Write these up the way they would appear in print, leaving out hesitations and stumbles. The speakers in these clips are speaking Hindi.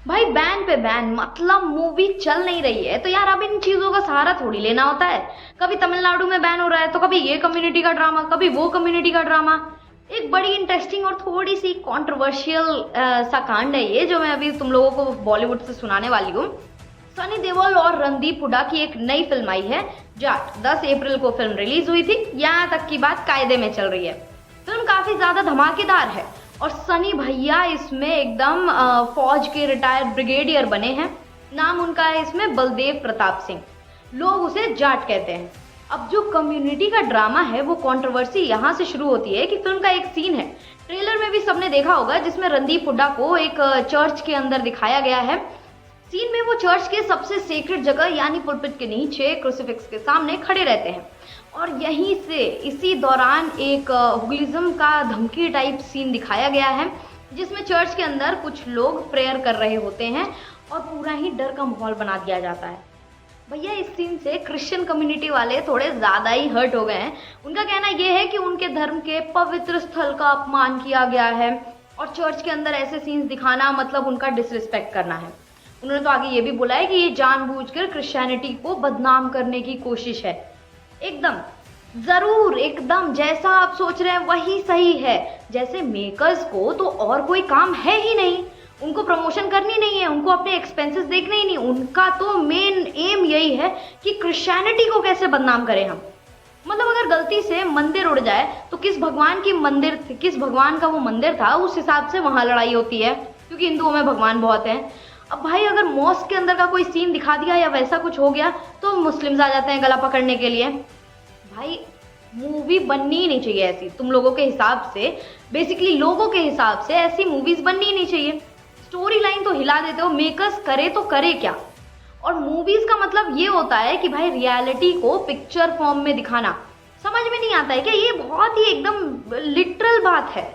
भाई बैन पे बैन, मतलब मूवी चल नहीं रही है तो यार अब इन चीजों का सहारा थोड़ी लेना होता है। कभी तमिलनाडु में बैन हो रहा है तो कभी ये कम्युनिटी का ड्रामा, कभी वो कम्युनिटी का ड्रामा। एक बड़ी इंटरेस्टिंग और थोड़ी सी कंट्रोवर्शियल सा कांड है ये, जो मैं अभी तुम लोगों को बॉलीवुड से सुनाने वाली हूँ। सनी देओल और रणदीप हुड्डा की एक नई फिल्म आई है जाट। 10 अप्रैल को फिल्म रिलीज हुई थी। यहाँ तक की बात कायदे में चल रही है। फिल्म काफी ज्यादा धमाकेदार है और सनी भैया इसमें एकदम फौज के रिटायर्ड ब्रिगेडियर बने हैं। नाम उनका है इसमें बलदेव प्रताप सिंह। लोग उसे जाट कहते हैं। अब जो कम्युनिटी का ड्रामा है वो कंट्रोवर्सी यहाँ से शुरू होती है कि फिल्म का एक सीन है, ट्रेलर में भी सबने देखा होगा, जिसमें रणदीप हुड्डा को एक चर्च के अंदर दिखाया गया है। सीन में वो चर्च के सबसे सीक्रेट जगह यानी पुलपिट के नीचे क्रूसिफिक्स के सामने खड़े रहते हैं और यहीं से इसी दौरान एक हुगलिज्म का धमकी टाइप सीन दिखाया गया है, जिसमें चर्च के अंदर कुछ लोग प्रेयर कर रहे होते हैं और पूरा ही डर का माहौल बना दिया जाता है। भैया इस सीन से क्रिश्चियन कम्युनिटी वाले थोड़े ज्यादा ही हर्ट हो गए हैं। उनका कहना यह है कि उनके धर्म के पवित्र स्थल का अपमान किया गया है और चर्च के अंदर ऐसे सीन्स दिखाना मतलब उनका डिसरिस्पेक्ट करना है। उन्होंने तो आगे ये भी बोला है कि ये जानबूझकर क्रिश्चियनिटी को बदनाम करने की कोशिश है। एकदम जरूर, एकदम जैसा आप सोच रहे हैं वही सही है। जैसे मेकर्स को तो और कोई काम है ही नहीं, उनको प्रमोशन करनी नहीं है, उनको अपने एक्सपेंसेस देखने ही नहीं, उनका तो मेन एम यही है कि क्रिश्चियनिटी को कैसे बदनाम करें हम। मतलब अगर गलती से मंदिर उड़ जाए तो किस भगवान की मंदिर, किस भगवान का वो मंदिर था, उस हिसाब से वहां लड़ाई होती है, क्योंकि हिंदुओं में भगवान बहुत हैं। अब भाई अगर मॉस्क के अंदर का कोई सीन दिखा दिया या वैसा कुछ हो गया तो मुस्लिम्स आ जाते हैं गला पकड़ने के लिए। भाई मूवी बननी ही नहीं चाहिए ऐसी, तुम लोगों के हिसाब से, बेसिकली लोगों के हिसाब से ऐसी मूवीज बननी ही नहीं चाहिए। स्टोरी लाइन तो हिला देते हो, मेकर्स करे तो करे क्या। और मूवीज का मतलब ये होता है कि भाई रियलिटी को पिक्चर फॉर्म में दिखाना। समझ में नहीं आता है क्या? ये बहुत ही एकदम लिटरल बात है।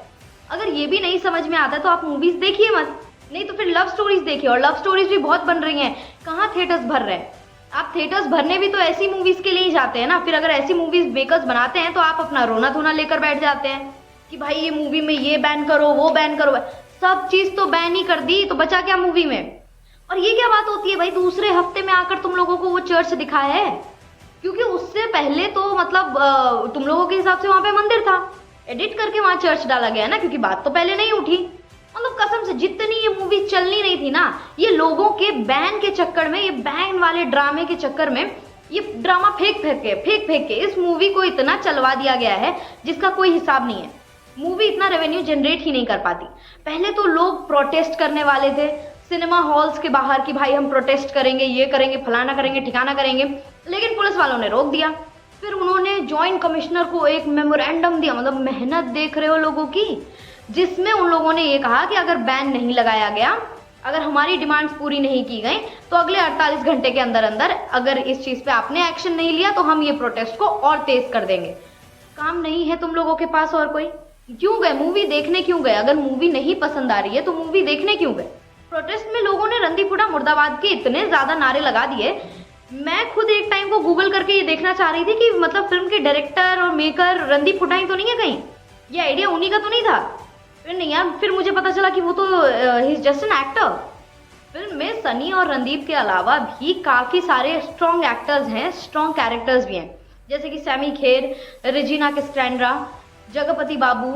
अगर ये भी नहीं समझ में आता है तो आप मूवीज देखिए मत, नहीं तो फिर लव स्टोरीज देखिए। और लव स्टोरीज भी बहुत बन रही हैं, कहाँ थिएटर्स भर रहे हैं। आप थिएटर्स भरने भी तो ऐसी मूवीज के लिए ही जाते हैं ना। फिर अगर ऐसी मूवीज मेकर्स बनाते हैं तो आप अपना रोना धोना लेकर बैठ जाते हैं कि भाई ये मूवी में ये बैन करो, वो बैन करो। सब चीज तो बैन ही कर दी तो बचा क्या मूवी में। और ये क्या बात होती है भाई, दूसरे हफ्ते में आकर तुम लोगों को वो चर्च दिखाया है, क्योंकि उससे पहले तो मतलब तुम लोगों के हिसाब से वहां पे मंदिर था, एडिट करके वहां चर्च डाला गया ना, क्योंकि बात तो पहले नहीं उठी। मतलब कसम से जितनी ये मूवी चलनी नहीं थी ना, ये लोगों के बैन के चक्कर में, ये बैन वाले ड्रामे के चक्कर में, ये ड्रामा फेंक फेंक के इस मूवी को इतना चलवा दिया गया है जिसका कोई हिसाब नहीं है। मूवी इतना रेवेन्यू जनरेट ही नहीं कर पाती। पहले तो लोग प्रोटेस्ट करने वाले थे सिनेमा हॉल्स के बाहर कि भाई हम प्रोटेस्ट करेंगे, ये करेंगे, फलाना करेंगे, ठिकाना करेंगे, लेकिन पुलिस वालों ने रोक दिया। फिर उन्होंने जॉइंट कमिश्नर को एक मेमोरेंडम दिया, मतलब मेहनत देख रहे हो लोगों की, जिसमें उन लोगों ने ये कहा कि अगर बैन नहीं लगाया गया, अगर हमारी डिमांड्स पूरी नहीं की गई तो अगले 48 घंटे के अंदर अंदर अगर इस चीज पे आपने एक्शन नहीं लिया तो हम ये प्रोटेस्ट को और तेज कर देंगे। काम नहीं है तुम लोगों के पास और कोई? क्यों गए मूवी देखने, क्यों गए? अगर मूवी नहीं पसंद आ रही है तो मूवी देखने क्यों गए? प्रोटेस्ट में लोगों ने रणदीप हुड्डा मुर्दाबाद के इतने ज्यादा नारे लगा दिए। मैं खुद एक टाइम को गूगल करके ये देखना चाह रही थी कि मतलब फिल्म के डायरेक्टर और मेकर रणदीप हुड्डा ही तो नहीं है कहीं, ये आइडिया उन्हीं का तो नहीं था। फिर नहीं यार, फिर मुझे पता चला कि वो तो he is just an actor. Film में सनी और रणदीप के अलावा भी काफी सारे स्ट्रॉन्ग एक्टर्स हैं, स्ट्रॉन्ग कैरेक्टर्स भी हैं, जैसे कि सैमी खेर, रेजिना कैस्ट्रेंड्रा, जगपति बाबू,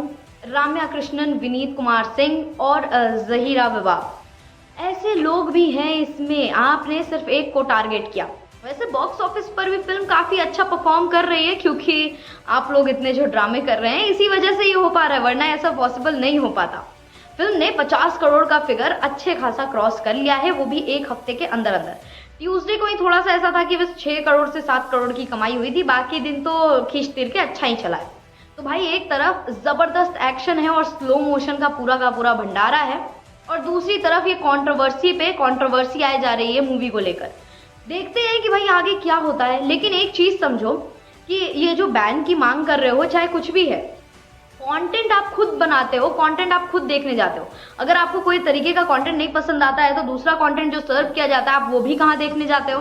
राम्या कृष्णन, विनीत कुमार सिंह और जहीरा विवाह। ऐसे लोग भी हैं इसमें, आपने सिर्फ एक को टारगेट किया। वैसे बॉक्स ऑफिस पर भी फिल्म काफी अच्छा परफॉर्म कर रही है, क्योंकि आप लोग इतने जो ड्रामे कर रहे हैं इसी वजह से ये हो पा रहा है, वरना ऐसा पॉसिबल नहीं हो पाता। फिल्म ने 50 करोड़ का फिगर अच्छे खासा क्रॉस कर लिया है, वो भी एक हफ्ते के अंदर अंदर। ट्यूसडे को ही थोड़ा सा ऐसा था कि बस 6 करोड़ से 7 करोड़ की कमाई हुई थी, बाकी दिन तो खींच तीर के अच्छा ही चला है। तो भाई एक तरफ जबरदस्त एक्शन है और स्लो मोशन का पूरा भंडारा है, और दूसरी तरफ ये कंट्रोवर्सी पे कंट्रोवर्सी आए जा रही है मूवी को लेकर। देखते हैं कि भाई आगे क्या होता है। लेकिन एक चीज समझो कि ये जो बैन की मांग कर रहे हो, चाहे कुछ भी है, कंटेंट आप खुद बनाते हो, कंटेंट आप खुद देखने जाते हो। अगर आपको कोई तरीके का कंटेंट नहीं पसंद आता है तो दूसरा कंटेंट जो सर्व किया जाता है आप वो भी कहाँ देखने जाते हो?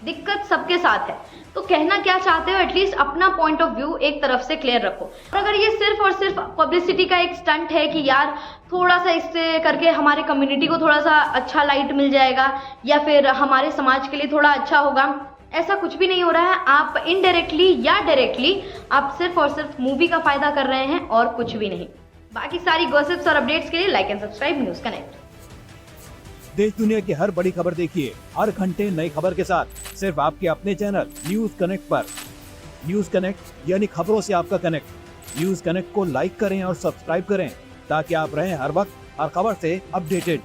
दिक्कत सबके साथ है। तो कहना क्या चाहते हो एटलीस्ट अपना पॉइंट ऑफ व्यू एक तरफ से क्लियर रखो। और अगर ये सिर्फ और सिर्फ पब्लिसिटी का एक स्टंट है कि यार थोड़ा सा इससे करके हमारे कम्युनिटी को थोड़ा सा अच्छा लाइट मिल जाएगा या फिर हमारे समाज के लिए थोड़ा अच्छा होगा, ऐसा कुछ भी नहीं हो रहा है। आप इनडायरेक्टली या डायरेक्टली आप सिर्फ और सिर्फ मूवी का फायदा कर रहे हैं और कुछ भी नहीं। बाकी सारी गॉसिप्स और अपडेट्स के लिए like and subscribe news connect. देश दुनिया की हर बड़ी खबर देखिए हर घंटे नई खबर के साथ सिर्फ आपके अपने चैनल न्यूज कनेक्ट पर। न्यूज कनेक्ट यानी खबरों से आपका कनेक्ट। न्यूज कनेक्ट को लाइक करें और सब्सक्राइब करें ताकि आप रहें हर वक्त हर खबर से अपडेटेड।